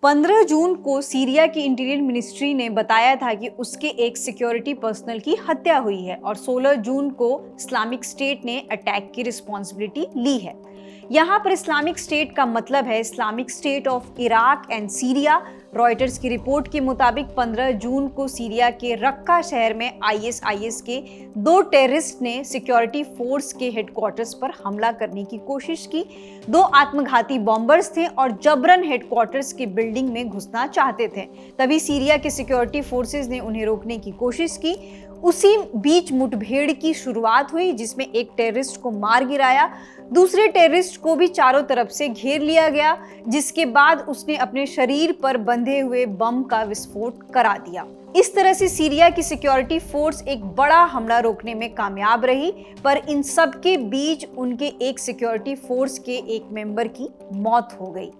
15 जून को सीरिया की interior ministry ने बताया था कि उसके एक सिक्योरिटी पर्सनल की हत्या हुई है और 16 जून को इस्लामिक स्टेट ने अटैक की रिस्पॉन्सिबिलिटी ली है। यहाँ पर इस्लामिक स्टेट का मतलब है Islamic state of Iraq and Syria. Reuters की रिपोर्ट के मुताबिक 15 जून को सीरिया के रक्का शहर में आईएसआईएस के 2 टेररिस्ट ने सिक्योरिटी फोर्स के हेडक्वार्टर्स पर हमला करने की कोशिश की। 2 आत्मघाती बॉम्बर्स थे और जबरन हेडक्वार्टर्स की बिल्डिंग में घुसना चाहते थे। तभी सीरिया के सिक्योरिटी फोर्सेस ने उन्हें रोकने की कोशिश की। उसी बीच मुठभेड़ की शुरुआत हुई जिसमें एक टेररिस्ट को मार गिराया, दूसरे टेररिस्ट को भी चारों तरफ से घेर लिया गया, जिसके बाद उसने अपने शरीर पर बंधे हुए बम का विस्फोट करा दिया। इस तरह से सीरिया की सिक्योरिटी फोर्स एक बड़ा हमला रोकने में कामयाब रही, पर इन सब के बीच उनके एक सिक्योरिटी फोर्स के एक मेंबर की मौत हो गई।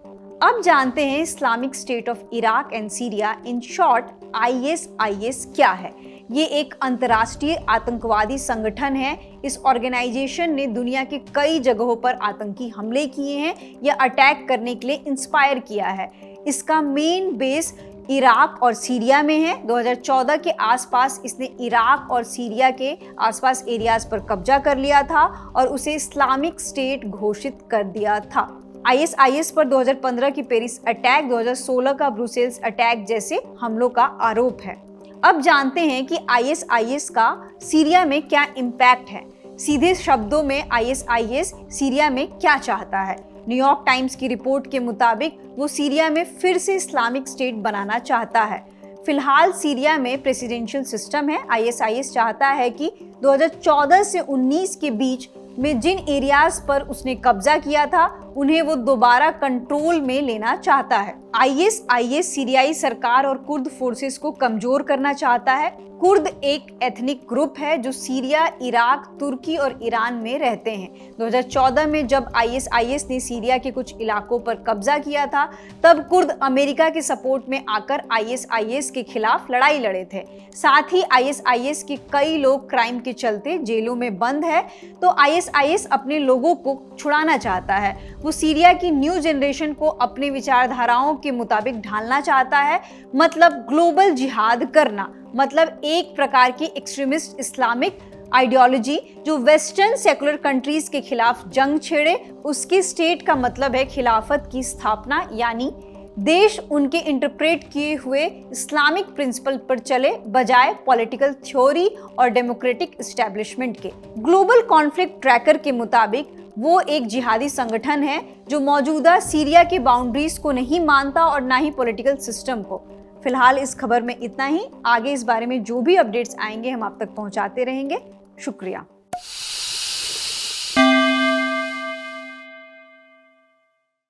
अब जानते हैं Islamic state of Iraq and Syria, in short ISIS क्या है। ये एक अंतर्राष्ट्रीय आतंकवादी संगठन है। इस ऑर्गेनाइजेशन ने दुनिया के कई जगहों पर आतंकी हमले किए हैं या अटैक करने के लिए इंस्पायर किया है। इसका मेन बेस इराक और सीरिया में है। 2014 के आसपास इसने इराक और सीरिया के आसपास एरियाज पर कब्जा कर लिया था और उसे इस्लामिक स्टेट घोषित कर दिया था। आईएसआईएस पर 2015 की पेरिस अटैक, 2016 का ब्रुसेल्स अटैक जैसे हमलों का आरोप है। अब जानते हैं कि आईएसआईएस का सीरिया में क्या इम्पैक्ट है। सीधे शब्दों में आईएसआईएस सीरिया में क्या चाहता है। न्यूयॉर्क टाइम्स की रिपोर्ट के मुताबिक वो सीरिया में फिर से इस्लामिक स्टेट बनाना चाहता है। फिलहाल सीरिया में प्रेसिडेंशियल सिस्टम है। आईएसआईएस चाहता है कि 2014 से 19 के बीच में जिन एरियाज पर उसने कब्जा किया था उन्हें वो दोबारा कंट्रोल में लेना चाहता है। आईएसआईएस सीरियाई सरकार और कुर्द फोर्सेस को कमजोर करना चाहता है। कुर्द एक एथनिक ग्रुप है जो सीरिया, इराक, तुर्की और ईरान में रहते हैं। 2014 में जब आईएसआईएस ने सीरिया के कुछ इलाकों पर कब्जा किया था तब कुर्द अमेरिका के सपोर्ट में आकर आईएसआईएस के खिलाफ लड़ाई लड़े थे। साथ ही आईएसआईएस के कई लोग क्राइम के चलते जेलों में बंद है। तो आईएसआईएस अपने लोगों को छुड़ाना चाहता है। वो सीरिया की न्यू जनरेशन को अपने विचारधाराओं के मुताबिक ढालना चाहता है, मतलब ग्लोबल जिहाद करना, मतलब एक प्रकार की एक्सट्रीमिस्ट इस्लामिक आइडियोलॉजी जो वेस्टर्न सेकुलर कंट्रीज के खिलाफ जंग छेड़े। उसकी स्टेट का मतलब है खिलाफत की स्थापना, यानी देश उनके इंटरप्रेट किए हुए इस्लामिक प्रिंसिपल पर चले बजाय पॉलिटिकल थ्योरी और डेमोक्रेटिक एस्टेब्लिशमेंट के। ग्लोबल कॉन्फ्लिक्ट ट्रैकर के मुताबिक वो एक जिहादी संगठन है जो मौजूदा सीरिया के बाउंड्रीज को नहीं मानता और ना ही पॉलिटिकल सिस्टम को। फिलहाल इस खबर में इतना ही। आगे इस बारे में जो भी अपडेट्स आएंगे हम आप तक पहुंचाते रहेंगे। शुक्रिया।